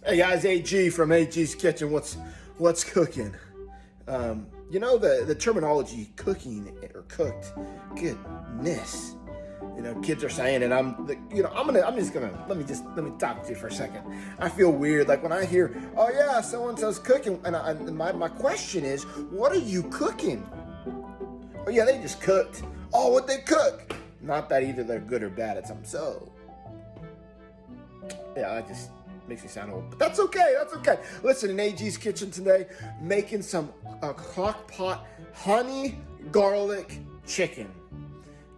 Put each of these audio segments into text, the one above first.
Hey guys, AG from AG's Kitchen. What's cooking? You know the terminology cooking or cooked. Goodness, kids are saying it. Let me talk to you for a second. I feel weird like when I hear, oh yeah, so and so's cooking, and my question is, what are you cooking? Oh yeah, they just cooked. Oh, what they cook? Not that either they're good or bad. It's something so. Yeah, that just makes me sound old, but that's okay. That's okay. Listen, in AG's Kitchen today, making some crockpot honey garlic chicken.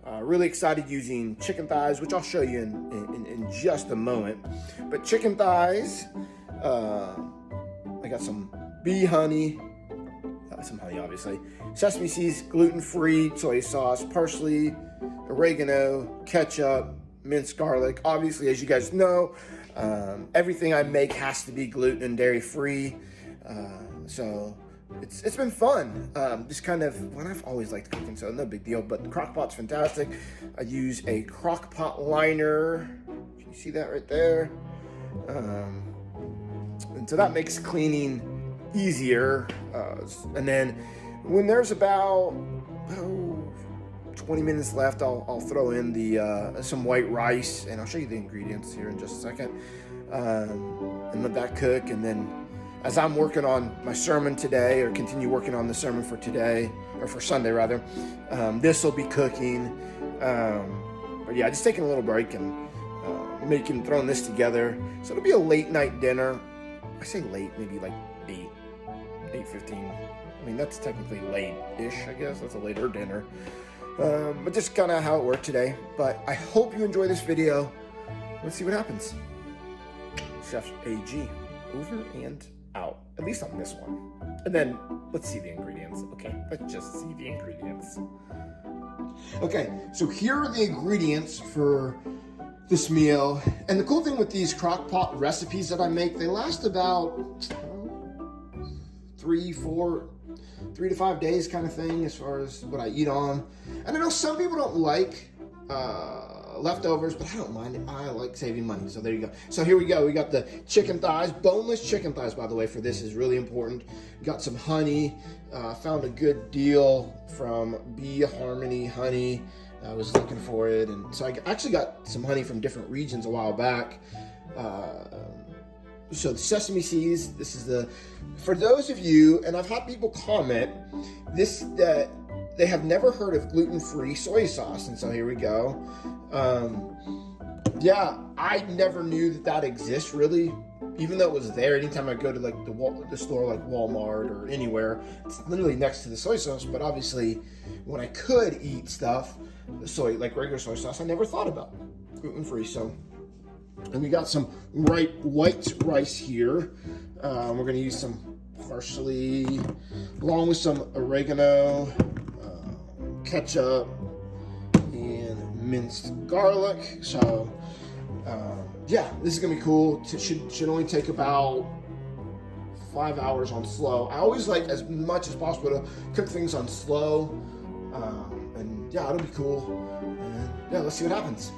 Really excited using chicken thighs, which I'll show you in just a moment. But chicken thighs, I got some bee honey, some honey obviously, sesame seeds, gluten-free, soy sauce, parsley, oregano, ketchup, minced garlic. Obviously, as you guys know, everything I make has to be gluten and dairy free. So it's been fun. Just kind of, I've always liked cooking, so no big deal, but the crockpot's fantastic. I use a crockpot liner. Can you see that right there? And so that makes cleaning easier. And then when there's about 20 minutes left, I'll throw in the some white rice, and I'll show you the ingredients here in just a second, and let that cook. And then as I'm working on my sermon today, or continue working on the sermon for today, or for Sunday rather, this will be cooking. But yeah, just taking a little break and throwing this together. So it'll be a late night dinner. I say late, maybe like 8:15. I mean, that's technically late-ish, I guess. That's a later dinner. But just kind of how it worked today. But I hope you enjoy this video. Let's see what happens. Chef AG, over and out. At least on this one. And then let's see the ingredients. Okay, let's just see the ingredients. Okay, so here are the ingredients for this meal. And the cool thing with these crock pot recipes that I make, they last about 3 to 5 days kind of thing as far as what I eat on. And I know some people don't like leftovers, but I don't mind it. I like saving money. So there you go. So here we go. We got the chicken thighs, boneless chicken thighs, by the way, for this is really important. Got some honey. Found a good deal from Bee Harmony Honey. I was looking for it, and so I actually got some honey from different regions a while back. So the sesame seeds, this is for those of you, and I've had people comment, that they have never heard of gluten-free soy sauce, and so here we go. Yeah, I never knew that exists really, even though it was there. Anytime I go to like the store like Walmart or anywhere, it's literally next to the soy sauce, but obviously when I could eat stuff, like regular soy sauce, I never thought about gluten-free, so. And we got some white rice here. We're going to use some parsley, along with some oregano, ketchup, and minced garlic. So, yeah, this is going to be cool. It should only take about 5 hours on slow. I always like, as much as possible, to cook things on slow. And yeah, it'll be cool. And yeah, let's see what happens.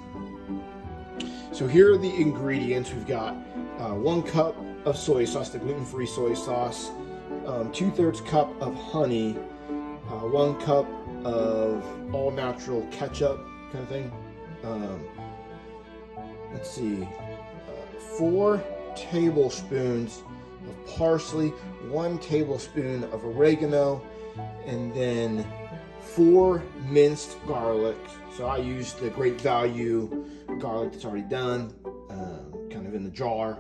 So here are the ingredients. We've got 1 cup of soy sauce, the gluten-free soy sauce, 2/3 cup of honey, 1 cup of all-natural ketchup kind of thing. Let's see, 4 tablespoons of parsley, 1 tablespoon of oregano, and then 4 minced garlic. So I used the Great Value garlic that's already done, kind of in the jar.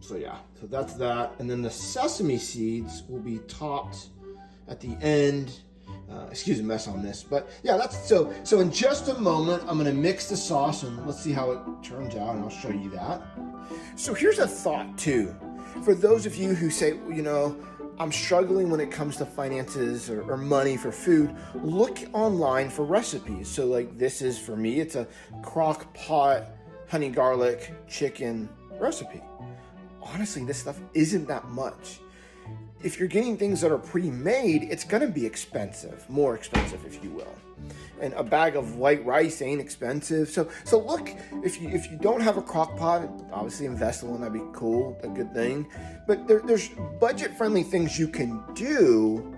So yeah, so that's that. And then the sesame seeds will be topped at the end. Excuse the mess on this, but yeah, that's so in just a moment, I'm gonna mix the sauce and let's see how it turns out, and I'll show you that. So here's a thought too. For those of you who say, I'm struggling when it comes to finances or money for food, look online for recipes. So like this is, for me, it's a crock pot honey garlic chicken recipe. Honestly, this stuff isn't that much. if you're getting things that are pre-made, it's going to be expensive, more expensive, if you will. And a bag of white rice ain't expensive. So look, if you don't have a crock pot, obviously invest in one. That'd be cool, a good thing. But there's budget-friendly things you can do.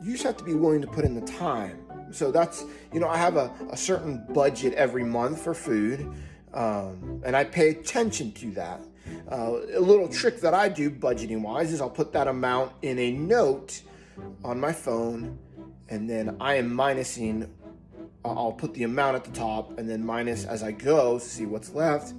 You just have to be willing to put in the time. So that's, I have a certain budget every month for food, and I pay attention to that. A little trick that I do budgeting-wise is I'll put that amount in a note on my phone, and then I am minusing. I'll put the amount at the top and then minus as I go to see what's left,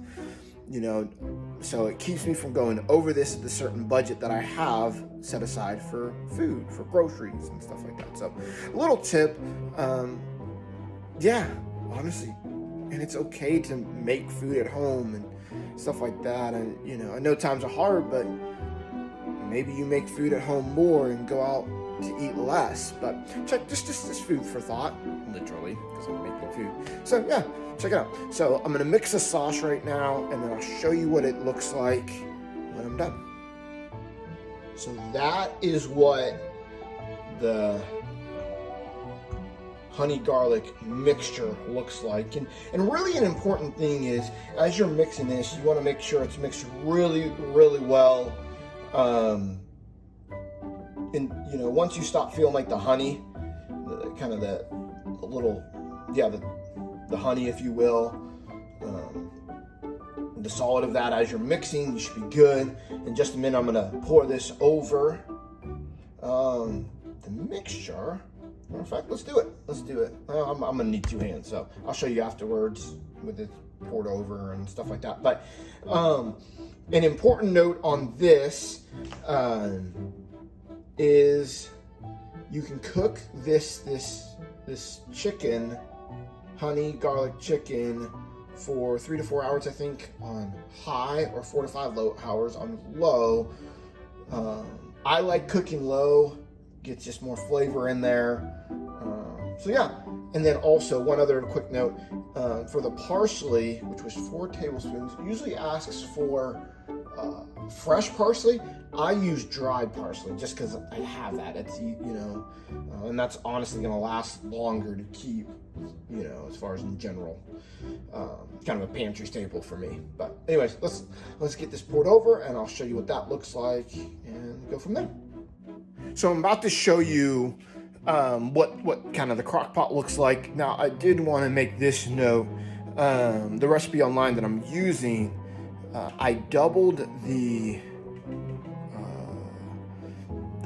so it keeps me from going over the certain budget that I have set aside for food, for groceries and stuff like that. So a little tip, honestly, and it's okay to make food at home and stuff like that. And, I know times are hard, but maybe you make food at home more and go out to eat less. But check just food for thought, literally, because I'm making food. So yeah, check it out. So I'm gonna mix the sauce right now, and then I'll show you what it looks like when I'm done. So that is what the honey garlic mixture looks like. And really an important thing is, as you're mixing this, you want to make sure it's mixed really, really well. And once you stop feeling like the honey, the honey, if you will, the solid of that as you're mixing, you should be good. In just a minute, I'm gonna pour this over the mixture. Matter of fact, let's do it. I'm gonna need two hands, so I'll show you afterwards with it poured over and stuff like that. But an important note on this is you can cook this chicken, honey garlic chicken, for 3 to 4 hours, I think, on high, or 4 to 5 hours on low. I like cooking low, gets just more flavor in there. So yeah, and then also one other quick note, for the parsley, which was 4 tablespoons, usually asks for fresh parsley. I use dried parsley just because I have that. It's, and that's honestly going to last longer to keep, as far as in general. Kind of a pantry staple for me. But anyways, let's get this poured over, and I'll show you what that looks like and go from there. So I'm about to show you what kind of the crock pot looks like. Now, I did want to make this note. The recipe online that I'm using, I doubled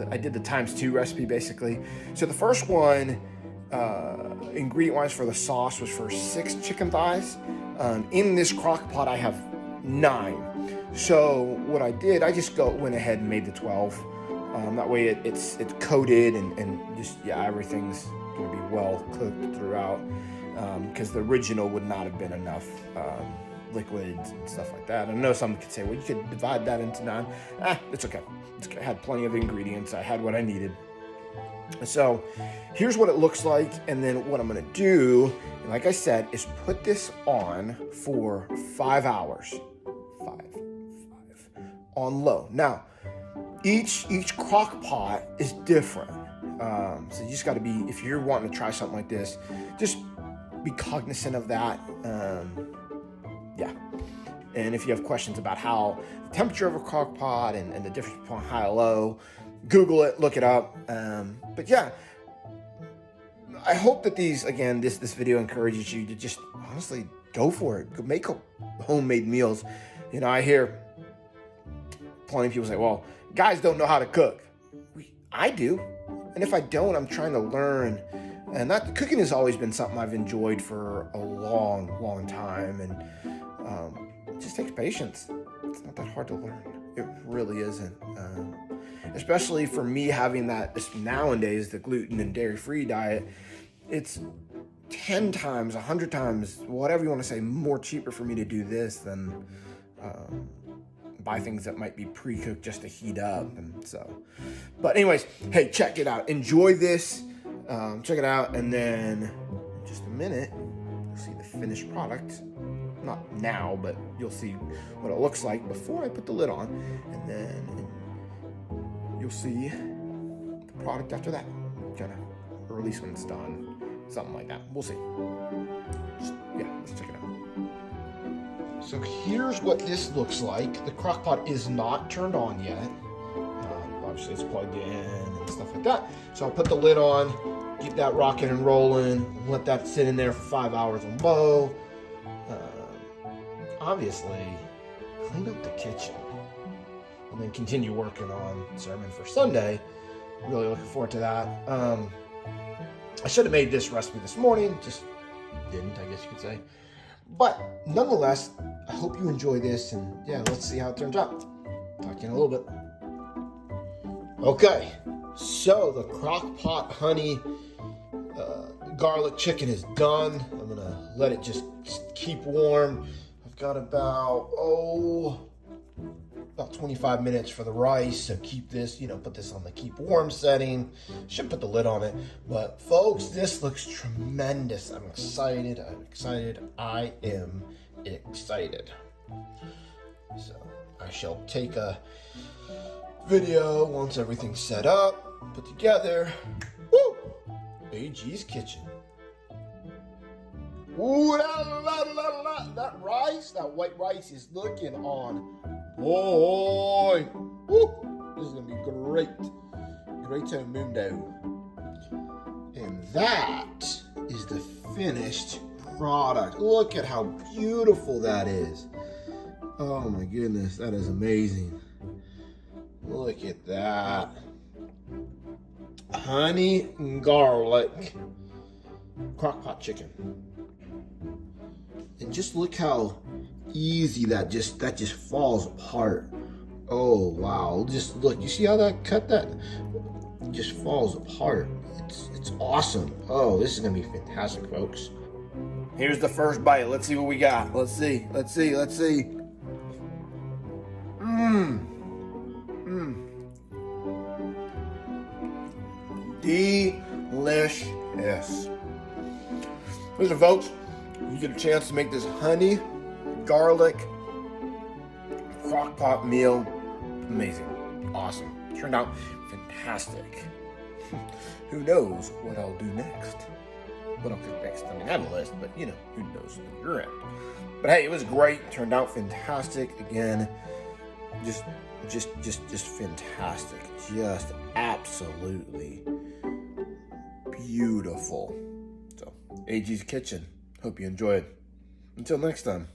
I did the ×2 recipe, basically. So the first one, ingredient-wise for the sauce, was for 6 chicken thighs. In this crock pot, I have 9. So what I did, I just went ahead and made the 12. That way it's coated and just, everything's gonna be well cooked throughout. Because the original would not have been enough liquids and stuff like that. I know some could say, well, you could divide that into 9. It's okay. I had plenty of ingredients. I had what I needed. So here's what it looks like. And then what I'm going to do, like I said, is put this on for 5 hours. 5 on low. Now, each crock pot is different. So you just got to be, if you're wanting to try something like this, just be cognizant of that. And if you have questions about how the temperature of a crock pot and the difference between high and low, Google it, look it up. But yeah, I hope that this video encourages you to just honestly go for it. Go make homemade meals. I hear plenty of people say, well, guys don't know how to cook. I do. And if I don't, I'm trying to learn. And cooking has always been something I've enjoyed for a long, long time. And it just takes patience. It's not that hard to learn. It really isn't. Especially for me having nowadays, the gluten and dairy-free diet, it's 10 times, 100 times, whatever you want to say, more cheaper for me to do this than buy things that might be pre-cooked just to heat up. And so, but anyways, hey, check it out. Enjoy this. Check it out, and then in just a minute, you'll see the finished product. Not now, but you'll see what it looks like before I put the lid on. And then you'll see the product after that, kind of, or at least when it's done, something like that. We'll see. Yeah, let's check it out. So here's what this looks like. The crock pot is not turned on yet. Obviously it's plugged in and stuff like that. So I'll put the lid on, keep that rocking and rolling, let that sit in there for 5 hours on low. Obviously, clean up the kitchen. And then continue working on sermon for Sunday. Really looking forward to that. I should have made this recipe this morning, just didn't, I guess you could say. But nonetheless, I hope you enjoy this, and yeah, let's see how it turns out. Talk to you in a little bit. Okay, so the crock pot honey garlic chicken is done. I'm gonna let it just keep warm. I've got about 25 minutes for the rice, so keep this, put this on the keep warm setting. Should put the lid on it, but folks, this looks tremendous. I'm excited. I am excited. So I shall take a video once everything's set up, put together. Woo! AG's kitchen. Ooh, that rice, that white rice is looking on. Boy, woo, this is gonna be great. Greato mundo. And that is the finished product. Look at how beautiful that is. Oh my goodness, that is amazing. Look at that. Honey garlic crockpot chicken. And just look how easy that just falls apart. Oh wow, just look, you see how that cut that? It just falls apart. It's awesome. Oh, this is gonna be fantastic, folks. Here's the first bite. Let's see what we got. Let's see. Delicious. Listen, folks, you get a chance to make this honey garlic crock pot meal. Amazing. Awesome. Turned out fantastic. Who knows what I'll do next? What I'll cook next. I mean, I have a list, but who knows what you're at. But hey, it was great. Turned out fantastic. Again, just fantastic. Just absolutely beautiful. So, AG's Kitchen. Hope you enjoyed. Until next time.